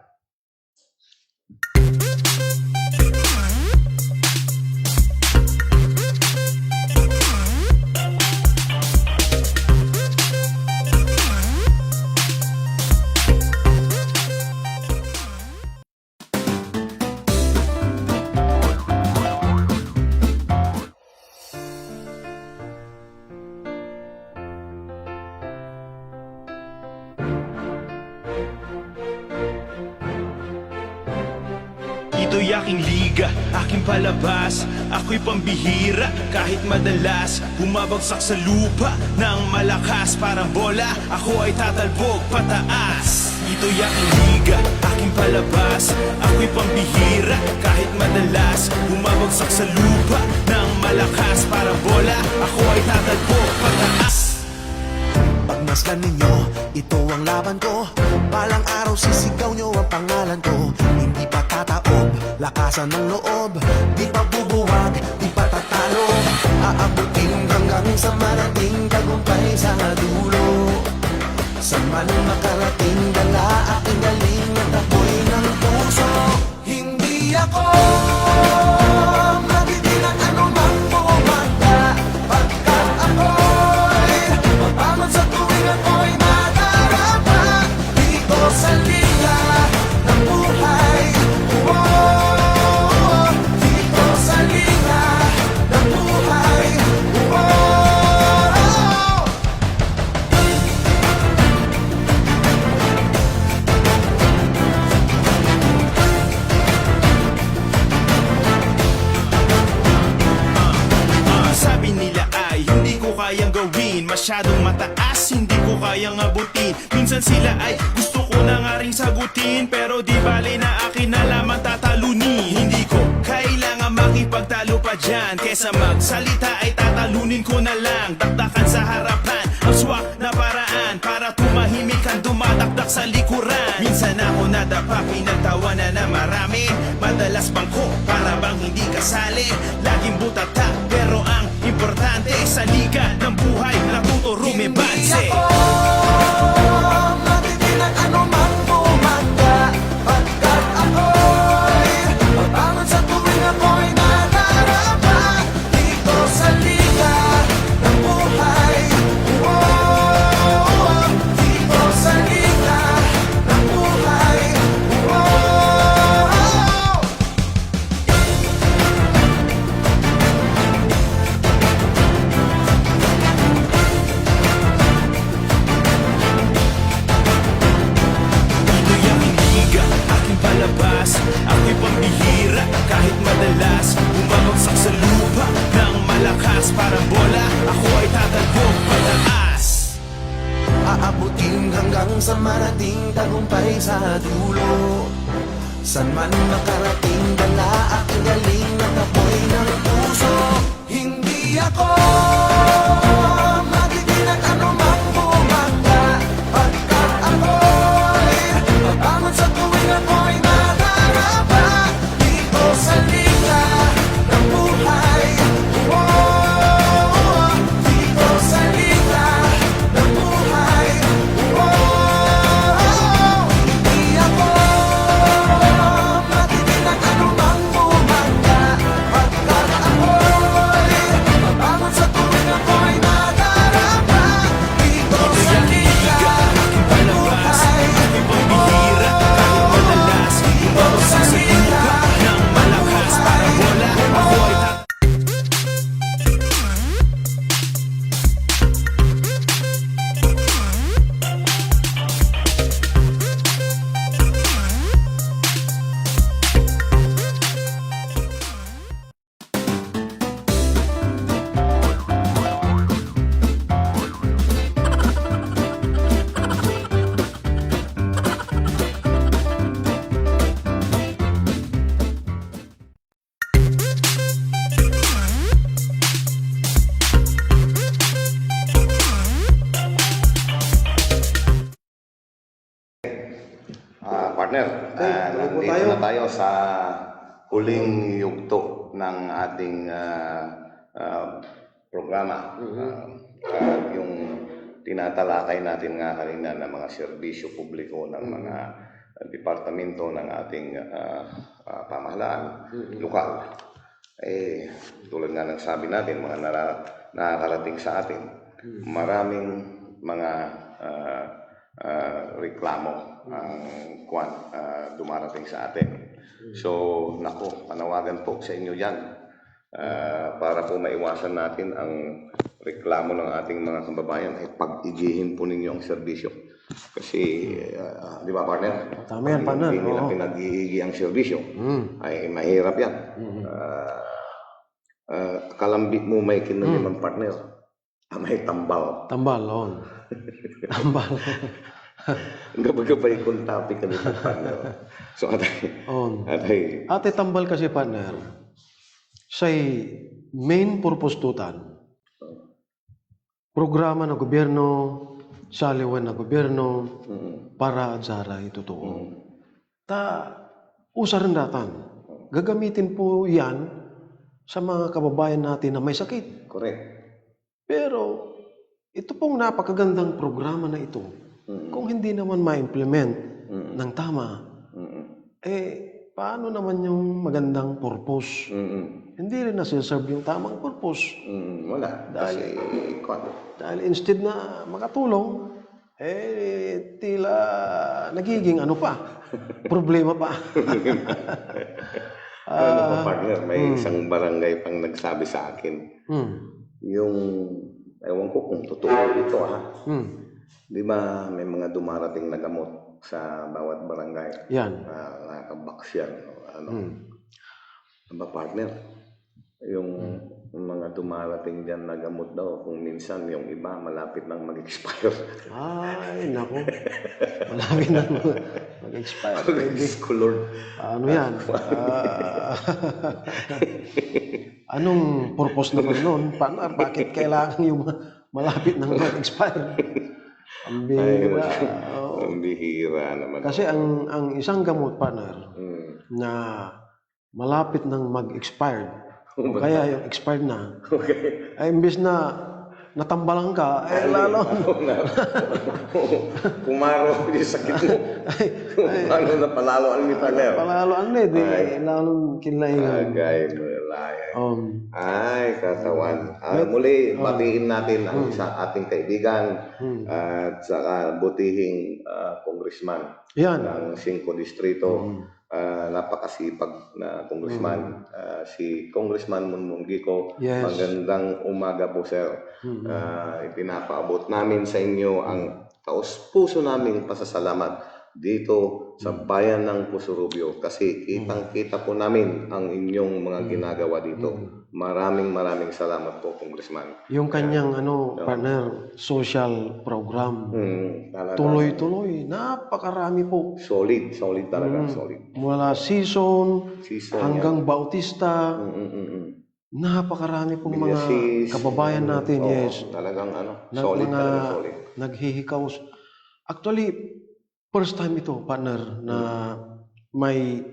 Ito'y aking liga, aking palabas. Ako'y pambihira, kahit madalas bumabagsak sa lupa ng malakas. Parang bola, ako ay tatalbog pataas. Ito'y aking liga, aking palabas. Ako'y pambihira, kahit madalas bumabagsak sa lupa ng malakas. Parang bola, ako ay tatalbog pataas. Pagmasdan ninyo, ito ang laban ko. Balang araw sisigaw nyo ang pangalan ko. Hindi pa tataob, lakasan ng loob. Di pa bubuwag, di pa tatalo. Aabutin hanggang sa marating tagumpay sa dulo. Saan man makarating, dala aking galing at ako'y ng puso. Hindi ako magiging anumang bumagda, pagkat ako'y mabangon sa tuwing ako'y madarama. Dito sa liga ng buhay, dito sa liga ng buhay, Sabi nila ay hindi ko kayang gawin, masyadong mataas, hindi ko kayang abutin. Minsan sila ay gusto ko na nga ring sagutin, pero di bali na akin na lamang tatalunin. Hindi ko kailangan makipagtalo pa dyan, kesa magsalita ay tatalunin ko na lang. Dakdakan sa harapan, ang swak na paraan, para tumahimik ang dumadakdak sa likuran. Minsan ako nadapa, pinagtawanan na marami, madalas bangko, para bang hindi kasali. Laging butata, pero ang importante sa liga ng buhay, natuto rumibanse. Hindi ako magiging anumang bumagda, pagkat ako'y mabangon sa tuwing ako'y nadarama. Dito sa liga ng buhay, dito sa liga ng buhay, Ito'y aking liga, aking palabas. Ako'y pambihira, kahit madalas bumabagsak sa lupa ng malakas. Parang bola, ako ay tatalbog pataas. aabutin hanggang sa marating tagumpay sa dulo. San man makarating, dala aking galing at apoy ng puso. Hindi ako magiging anumang bumagda, pagkat ako'y mabangon sa tuwing ako'y madarama. Dito sa liga ng buhay, tayo sa huling yugto ng ating programa. Yung tinatalakay natin nga kanina ng mga serbisyo publiko ng mga departamento ng ating pamahalaan lokal. Tulad nga ng sabi natin, mga nakakarating sa atin, maraming mga reklamo ang dumarating sa atin. So, nako, panawagan po sa inyo yan para po maiwasan natin ang reklamo ng ating mga kababayan ay pag-igihin po ninyo ang serbisyo. Kasi, di ba partner? Tama yan, partner. Hindi nila pinag-iigi ang serbisyo. Ay mahirap yan. Kalambit mo may kinalimang partner. May tambal. Tambal, on. Tambal. Gabagabay kung topic ka nito, partner. So, Ate tambal kasi, partner, say main purpose tutan. Programa ng gobyerno, saliwan ng gobyerno, para adsara itutuo. Usaran datan. Gagamitin po yan sa mga kababayan natin na may sakit. Correct. Pero, ito pong napakagandang programa na ito, kung hindi naman ma-implement ng tama, paano naman yung magandang purpose? Hindi rin nasiserve yung tamang purpose. Wala. Dahil instead na makatulong, tila nagiging ano pa, problema pa. Partner, may isang barangay pang nagsabi sa akin, yung, ewan ko kung totoo ito di ba may mga dumarating na gamot sa bawat barangay? Yan. Nakaka-box yan. Ba partner? Yung mga dumarating dyan na gamot daw, kung minsan yung iba malapit nang mag-expire. Ay, naku. Malapit nang mag-expire. Lord. Ano yan? Anong purpose naman nun? Bakit kailangan yung malapit nang mag-expire? Ang bihira. Ang bihira naman. Kasi ang isang gamot, partner, na malapit nang mag-expired, o kaya yung expired na, ay imbis na natambalan ka, lalo kumaro yung sakit mo. Ano na palaloan ni partner? Palaloan lalong kinlaingan. Agay mo, ay, kasawan. Muli, batiin natin ang ating kaibigan at saka butihing congressman ng 5 distrito. Napakasipag na congressman, si Congressman Monmon Gico. Yes. Magandang umaga po, sir. Ipinapaabot namin sa inyo ang taos-puso naming pasasalamat dito sa bayan ng Puso-Rubio kasi kitang-kita po namin ang inyong mga ginagawa dito. Maraming salamat po, Congressman. Yung kanyang partner, social program, tuloy-tuloy, napakarami po. Solid talaga, solid. Mula season hanggang Bautista, napakarami pong mga kababayan natin, yes. Talagang solid talaga, solid. Naghihikaw. Actually, first time ito, partner, na may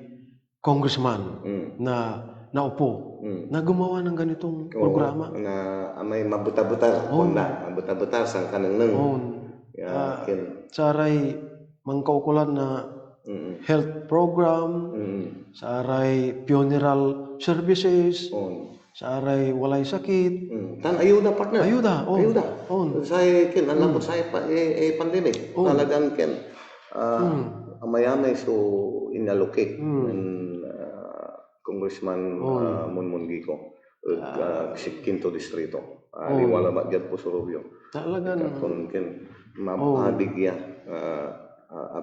congressman na naupo, na gumawa ng ganitong programa. Na may mabuta-buta, mabuta-buta sa kanang saray mangkaukulan na health program, saray funeral services, saray walay sakit. Ayuda, partner. Ayuda. Say kin alam ko say pandemic. Talagang kin amayamay so inallocate Congressman Monmon Gico si 5 distrito. Wala ba diyan Puso-Rubio. Talagang kung kin mabigya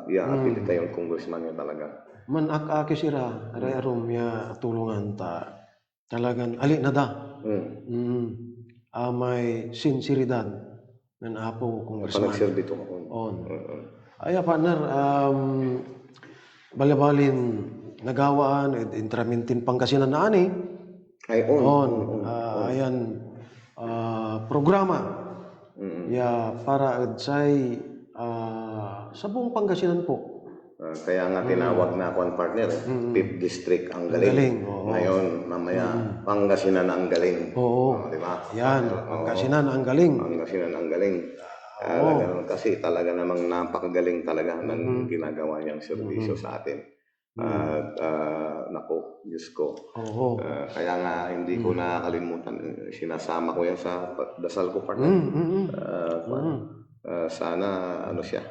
apilita yung congressman niya talaga. Man ak-aki sira aray-arom ya tulungan ta. Talagang ali na da. May sinseridad ng apo congressman. Panagserbi ito. Ay, partner, balabalin nagawaan, intramintin Pangasinan na ani. Ayan, programa. Para say sa buong Pangasinan po, Kaya nga tinawag na ako ang partner, 5th District ang galing. Galing, oo. Ngayon, mamaya, Pangasinan ang galing. Oo. Di ba? Yan, Pangasinan ang galing. Pangasinan ang galing. Ganun, kasi talaga namang napakagaling talaga ng ginagawa niyang serbisyo sa atin. At naku, Diyos ko. Oo. Kaya nga hindi ko nakakalimutan, sinasama ko yan sa dasal ko, partner. Sana ano siya,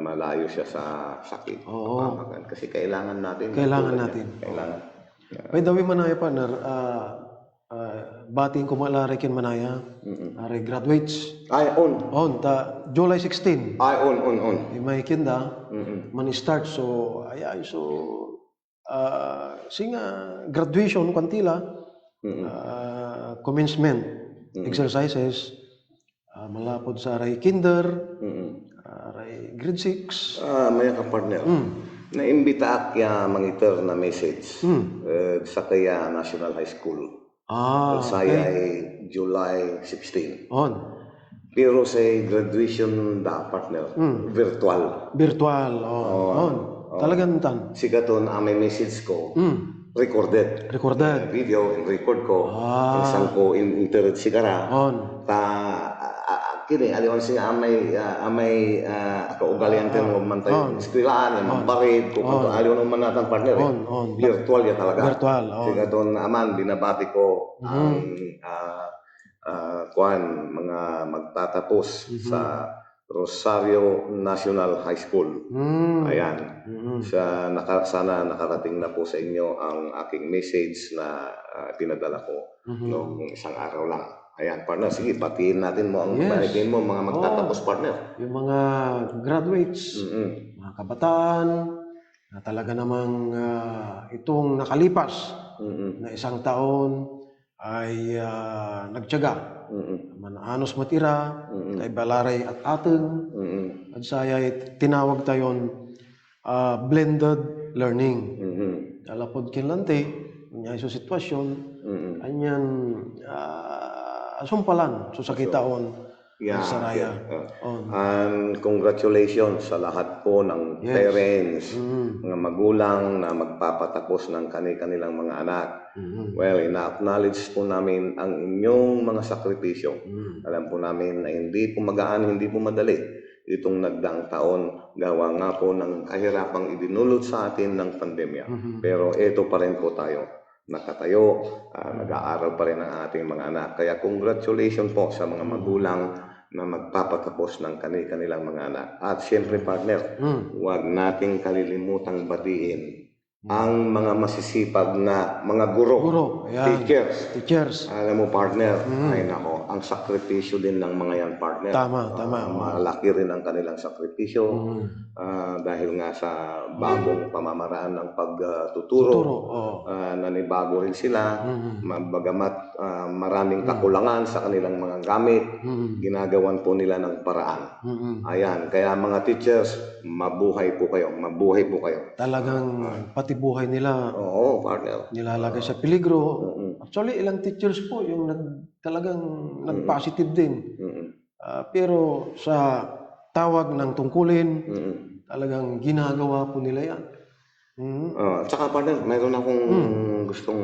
malayo siya sa sakit. Oo. Kasi kailangan natin. Kailangan natin. Kailangan. By the way, Manaya, partner, bating ko malari kin Manaya, are graduates. Ay, on. Ta July 16. Ay, on. May kinda, man start, so, singa, graduation, kantila, commencement, exercises, malapod sa aray kinder, aray grade 6. May ka-partner. Naimbita akya mangiter na message sa kaya National High School. Saya ay July 16. Pero sa graduation da, partner, virtual. Virtual, talagang tan. Sigaton ang may message ko, recorded. Video, record ko. Isang ko internet sigara. Kini aliwan siya amay kaugalian tin mo man tayo eskwelahan yung mambarid ko kung aliwan mo man natang partner virtual ya talaga siya doon aman binabati ko ang mga magtatapos sa Rosario National High School. Ayan. Sana nakarating na po sa inyo ang aking message na pinadala ko noong isang araw lang. Ayan, partner. Sige, batiin natin mo ang batiin mo mga magtatapos, partner. Yung mga graduates, mga kabataan, na talaga namang itong nakalipas na isang taon ay nagtiyaga. Mananos matira, kay balaray at atin. At saya tinawag tayon blended learning. Dalapod kinlante, niya iso sitwasyon, anyan sumpalan so sa kitaon saraya. And congratulations sa lahat po ng parents, mga magulang na magpapatapos ng kanilang mga anak. Well, ina-acknowledge po namin ang inyong mga sakripisyo. Alam po namin na hindi po magaan, hindi po madali itong nagdaang taon, gawa nga po ng kahirapang idinulot sa atin ng pandemya. Pero ito pa rin po tayo. Nakatayo, nag-aaral pa rin ang ating mga anak. Kaya congratulations po sa mga magulang na magpapatapos ng kanilang mga anak. At siyempre partner, huwag nating kalilimutang batiin ang mga masisipag na mga guro. Teachers. Alam mo partner, ay nako, ang sakripisyo din ng mga yan partner. Tama. Malaki rin ang kanilang sakripisyo dahil nga sa bagong pamamaraan ng pagtuturo. Nanibago rin sila, bagamat maraming kakulangan sa kanilang mga gamit, ginagawan po nila ng paraan. Ayan, kaya mga teachers, mabuhay po kayo. Talagang pati buhay nila partner. Nilalagay sa peligro. Actually, ilang teachers po yung talagang nag-positive din. Pero sa tawag ng tungkulin, talagang ginagawa po nila yan. Tsaka partner, mayroon akong gustong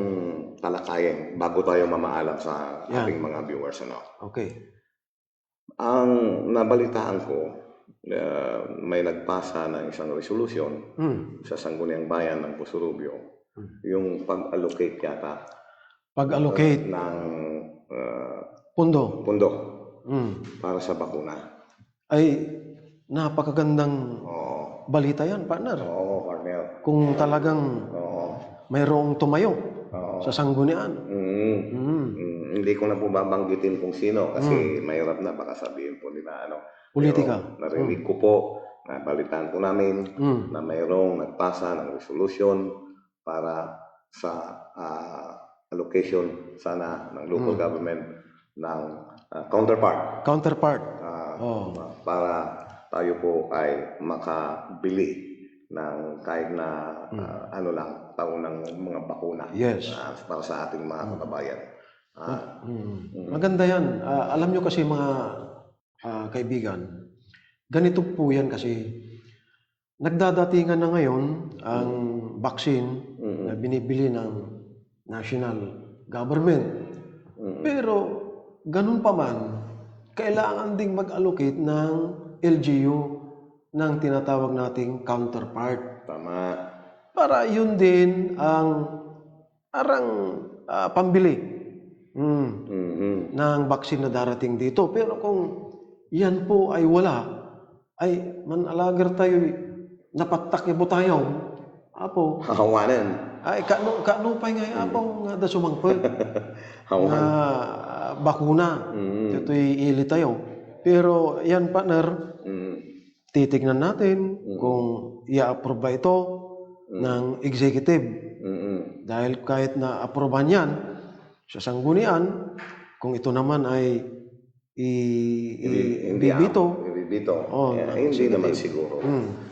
talakayin bago tayo mamaalam sa ating mga viewers. Okay. Ang nabalitaan ko, may nagpasa ng isang resolusyon sa Sangguniang Bayan ng Pusurubio, yung pag-allocate yata ng pundo para sa bakuna. Ay napakagandang balita yan, partner. Partner. Kung talagang mayroong tumayo sa sanggunian. Hindi ko na po babanggitin kung sino kasi mahirap na, baka sabihin po nila politika. Pero narinig ko po, nabalitaan po namin na mayroong nagpasa ng resolusyon para sa allocation sana ng local government ng counterpart. Para tayo po ay makabili ng kahit na taon ng mga bakuna para sa ating mga kababayan. Maganda yan. Alam nyo kasi mga kaibigan, ganito po yan kasi nagdadatingan na ngayon ang vaccine na binibili ng national government. Pero ganun pa man, kailangan ding mag-allocate ng LGU ng tinatawag nating counterpart. Tama. Para yun din ang pambili ng vaccine na darating dito. Pero kung yan po ay wala, ay manalagar tayo, napatak ibo tayo. Apo. Hawanan. Ay, kano pa nga apo nga da sumangpag. Hawan. Na bakuna. Ito'y ili tayo. Pero yan, partner, titignan natin kung i-approve ba ito ng executive. Dahil kahit na aproban yan sa sanggunian, kung ito naman ay ibibito. Oh, hindi naman siguro.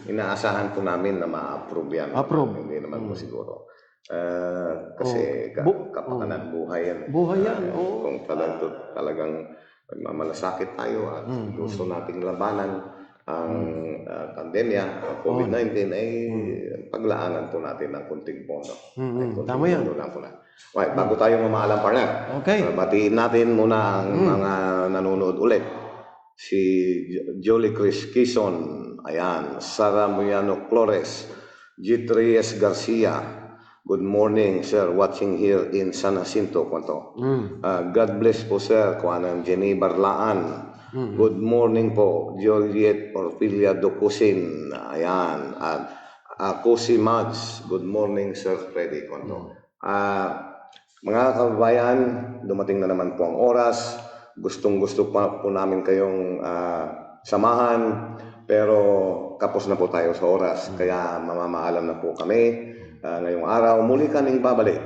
Inaasahan po namin na ma-approve yan. Approve. Hindi naman po siguro. Kasi kapakanan buhay yan. Buhay yan. Kung talagang magmamalasakit tayo at gusto nating labanan ang pandemya, COVID-19, ay paglaanan po natin ng kunting pondo. Tama yan. Okay, bago tayo mamaalam, partner, batiin natin muna ang mga nanonood ulit. Si Jolie Chris Quezon, ayan, Sara Moyano Flores, G3S Garcia, good morning sir, watching here in San Jacinto, Kwanto. God bless po sir, kuanang Jenny Barlaan. Good morning po, Juliet Orfilia Docusin, ayan, at Kusi Mads, good morning sir Freddy, Kwanto. Mga kababayan, dumating na naman po ang oras. Gustong-gusto pa po namin kayong samahan, pero kapos na po tayo sa oras. Kaya mamamaalam na po kami ngayong araw. Muli kaming babalik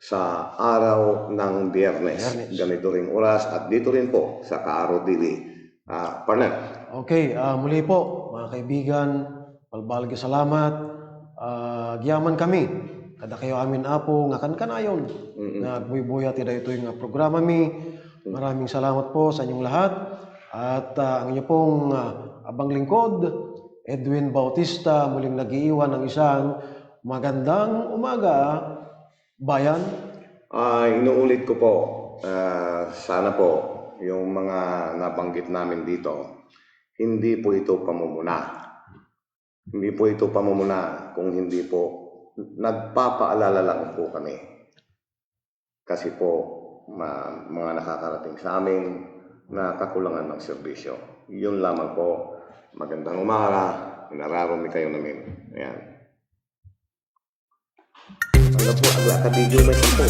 sa araw ng Biyernes. Ganito ring oras at dito rin po sa Kaaro TV. Partner. Okay, muli po mga kaibigan, palbalga salamat. Giyaman kami. Kada kayo amin apo nga kanayon. Nagbuy-buya tida ito yung programa mi. Maraming salamat po sa inyong lahat. At ang inyo pong abang lingkod, Edwin Bautista, muling nag-iiwan ng isang magandang umaga, bayan. Inuulit ko po, sana po, yung mga nabanggit namin dito, hindi po ito pamumuna. Hindi po ito pamumuna kung hindi po nagpapaalala lang po kami. Kasi po, mga nakakarating sa amin na kakulangan ng serbisyo. Yun lamang po. Magandang umaga. Nararami kayo namin. Ayan. Ano po, agla ka video may sampo.